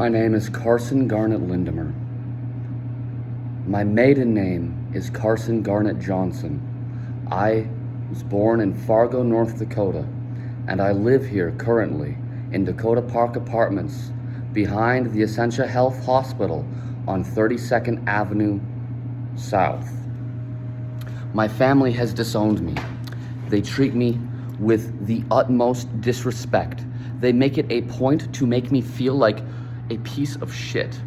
My name is Carson Garnet Lindemer. My maiden name is Carson Garnet Johnson. I was born in Fargo, North Dakota, and I live here currently in Dakota Park Apartments behind the Essentia Health Hospital on 32nd Avenue South. My family has disowned me. They treat me with the utmost disrespect. They make it a point to make me feel like a piece of shit.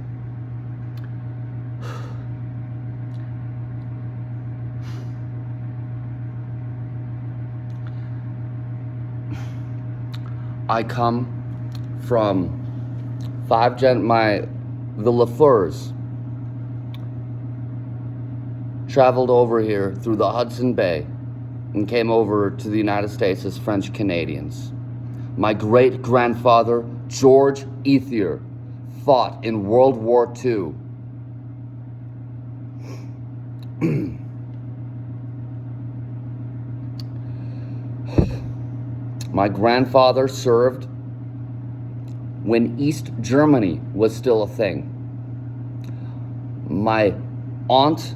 I come from the LaFleurs traveled over here through the Hudson Bay and came over to the United States as French Canadians. My great-grandfather, George Ethier, fought in World War II. My grandfather served when East Germany was still a thing. My aunt,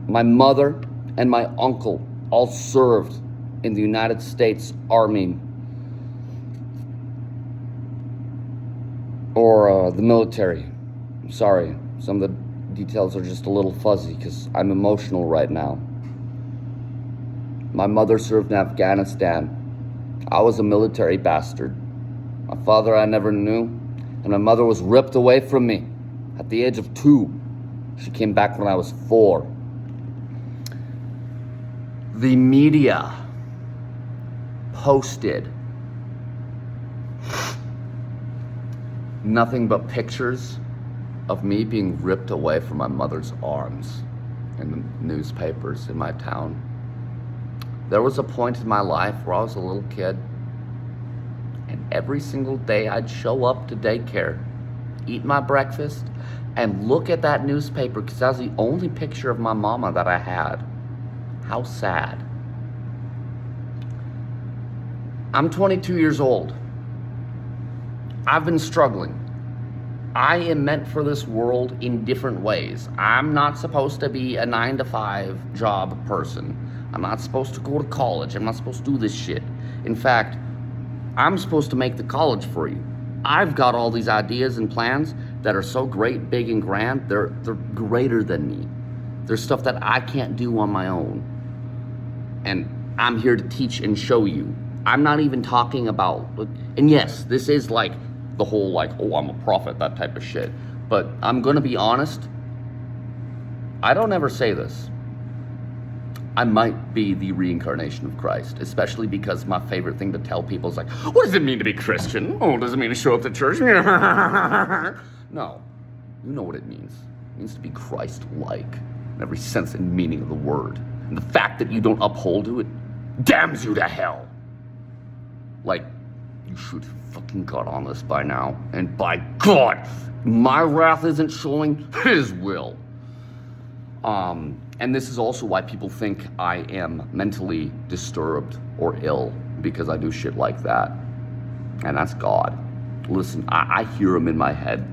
my mother, and my uncle all served in the United States Army or the military. Sorry, some of the details are just a little fuzzy because I'm emotional right now. My mother served in Afghanistan. I was a military bastard. My father I never knew, and my mother was ripped away from me at the age of 2. She came back when I was 4. The media posted nothing but pictures of me being ripped away from my mother's arms in the newspapers in my town. There was a point in my life where I was a little kid, and every single day I'd show up to daycare, eat my breakfast, and look at that newspaper because that was the only picture of my mama that I had. How sad. I'm 22 years old. I've been struggling. I am meant for this world in different ways. I'm not supposed to be a 9-to-5 job person. I'm not supposed to go to college. I'm not supposed to do this shit. In fact, I'm supposed to make the college for you. I've got all these ideas and plans that are so great, big, and grand. They're greater than me. There's stuff that I can't do on my own. And I'm here to teach and show you. I'm not even talking about, and yes, this is like the whole like, oh, I'm a prophet, that type of shit. But I'm gonna be honest, I don't ever say this. I might be the reincarnation of Christ, especially because my favorite thing to tell people is like, what does it mean to be Christian? Oh, does it mean to show up to church? No, you know what it means. It means to be Christ-like in every sense and meaning of the word. And the fact that you don't uphold to it damns you to hell. Like, you should have fucking got on this by now. And by God, my wrath isn't showing, His will. And this is also why people think I am mentally disturbed or ill, because I do shit like that. And that's God. Listen, I hear Him in my head.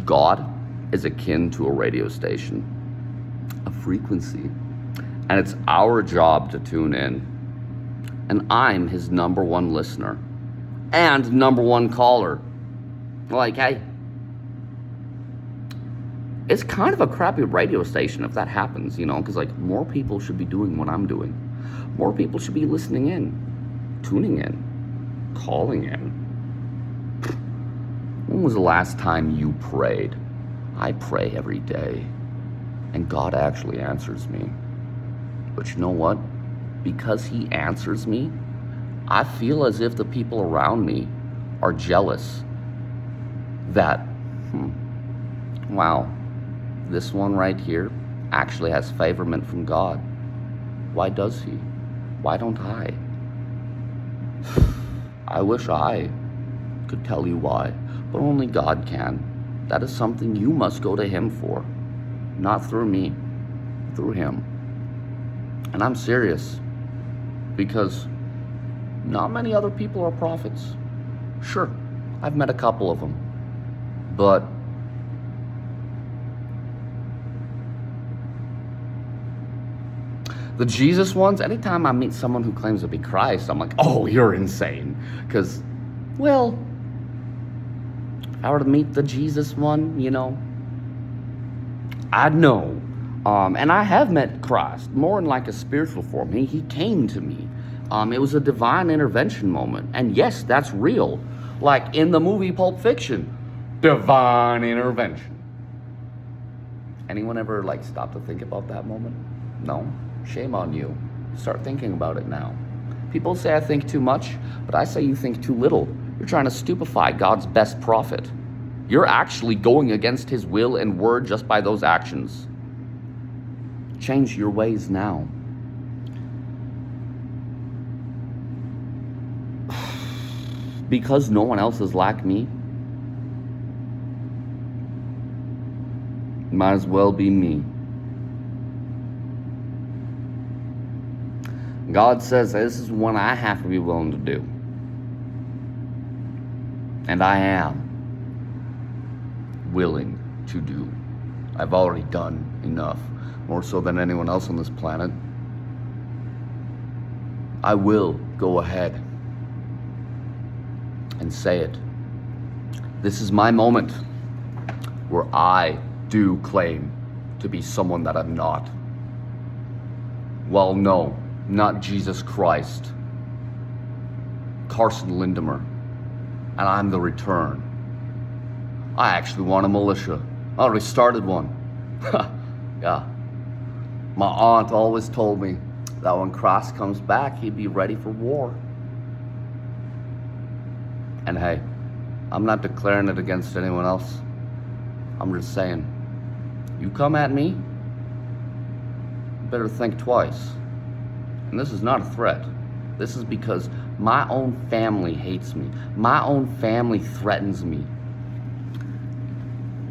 God is akin to a radio station, a frequency. And it's our job to tune in. And I'm His #1 listener and #1 caller. Like, hey, it's kind of a crappy radio station if that happens, you know, because like more people should be doing what I'm doing. More people should be listening in, tuning in, calling in. When was the last time you prayed? I pray every day, and God actually answers me. But you know what? Because He answers me, I feel as if the people around me are jealous that, wow, this one right here actually has favorment from God. Why does He? Why don't I? I wish I could tell you why, but only God can. That is something you must go to Him for, not through me, through Him. And I'm serious, because not many other people are prophets. Sure, I've met a couple of them. But the Jesus ones, anytime I meet someone who claims to be Christ, I'm like, oh, you're insane. Because, well, if I were to meet the Jesus one, I'd know. And I have met Christ, more in like a spiritual form. He came to me. It was a divine intervention moment. And yes, that's real. Like in the movie Pulp Fiction, divine intervention. Anyone ever stop to think about that moment? No? Shame on you. Start thinking about it now. People say I think too much, but I say you think too little. You're trying to stupefy God's best prophet. You're actually going against his will and word just by those actions. Change your ways now. Because no one else is like me, might as well be me. God says this is one I have to be willing to do. And I am willing to do. I've already done enough, more so than anyone else on this planet. I will go ahead and say it. This is my moment where I do claim to be someone that I'm not. Well, no, not Jesus Christ. Carson Lindemer. And I'm the return. I actually want a militia. I already started one. Yeah. My aunt always told me that when Christ comes back, he'd be ready for war. And hey, I'm not declaring it against anyone else. I'm just saying, you come at me, you better think twice. And this is not a threat. This is because my own family hates me. My own family threatens me.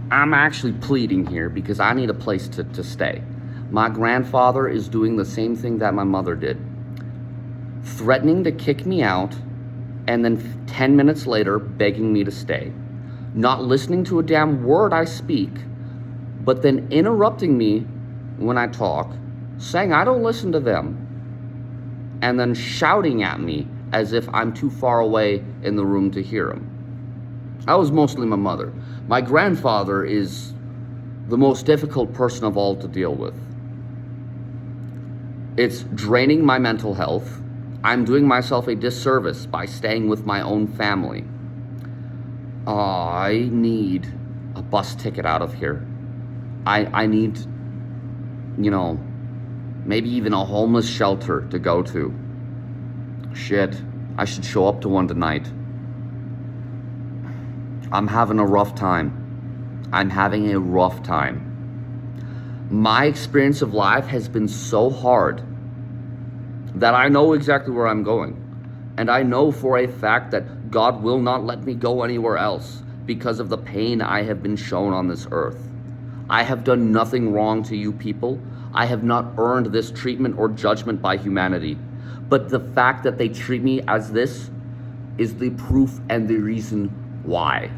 I'm actually pleading here because I need a place to stay. My grandfather is doing the same thing that my mother did. Threatening to kick me out, and then 10 minutes later, begging me to stay. Not listening to a damn word I speak, but then interrupting me when I talk, saying I don't listen to them, and then shouting at me as if I'm too far away in the room to hear him. That was mostly my mother. My grandfather is the most difficult person of all to deal with. It's draining my mental health. I'm doing myself a disservice by staying with my own family. I need a bus ticket out of here. I need, maybe even a homeless shelter to go to. Shit, I should show up to one tonight. I'm having a rough time. I'm having a rough time. My experience of life has been so hard that I know exactly where I'm going. And I know for a fact that God will not let me go anywhere else because of the pain I have been shown on this earth. I have done nothing wrong to you people. I have not earned this treatment or judgment by humanity. But the fact that they treat me as this is the proof and the reason why.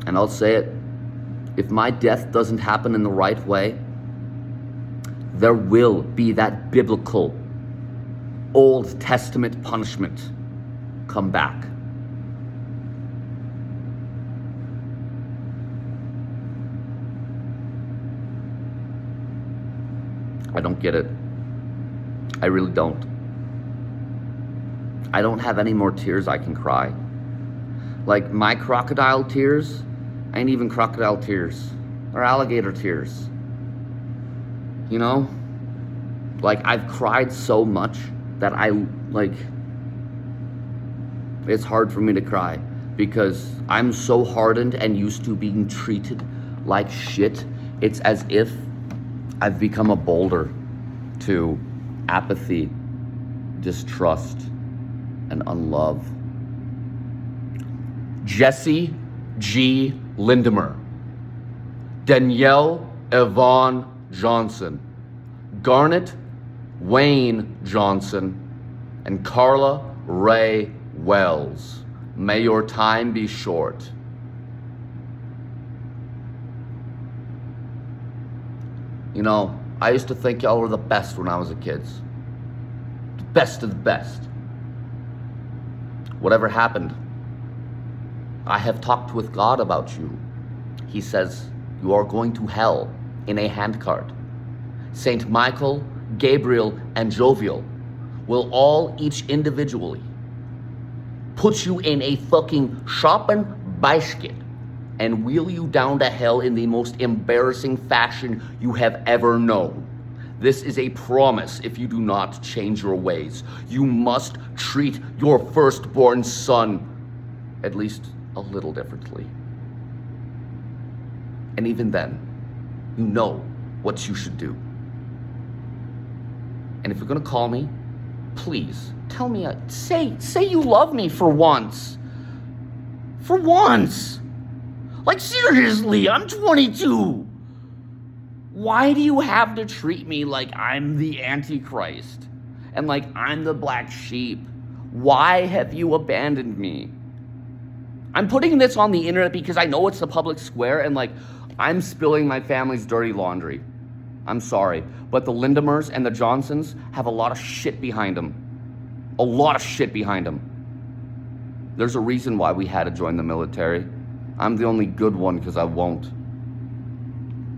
And I'll say it, if my death doesn't happen in the right way, there will be that biblical Old Testament punishment come back. I don't get it. I really don't. I don't have any more tears I can cry. Like my crocodile tears ain't even crocodile tears. They're alligator tears. Like I've cried so much that it's hard for me to cry because I'm so hardened and used to being treated like shit. It's as if I've become a boulder to apathy, distrust, and unlove. Jesse G. Lindemer, Danielle Yvonne Johnson, Garnet Wayne Johnson, and Carla Ray Wells. May your time be short. You know, I used to think y'all were the best when I was a kid. The best of the best. Whatever happened, I have talked with God about you. He says you are going to hell in a handcart. Saint Michael, Gabriel, and Jovial will all each individually put you in a fucking shopping basket and wheel you down to hell in the most embarrassing fashion you have ever known. This is a promise if you do not change your ways. You must treat your firstborn son at least a little differently. And even then, you know what you should do. And if you're gonna call me, please tell me, say you love me for once. For once. Like seriously, I'm 22. Why do you have to treat me like I'm the Antichrist? And like I'm the black sheep? Why have you abandoned me? I'm putting this on the internet because I know it's the public square and like I'm spilling my family's dirty laundry. I'm sorry, but the Lindemers and the Johnsons have a lot of shit behind them. A lot of shit behind them. There's a reason why we had to join the military. I'm the only good one because I won't.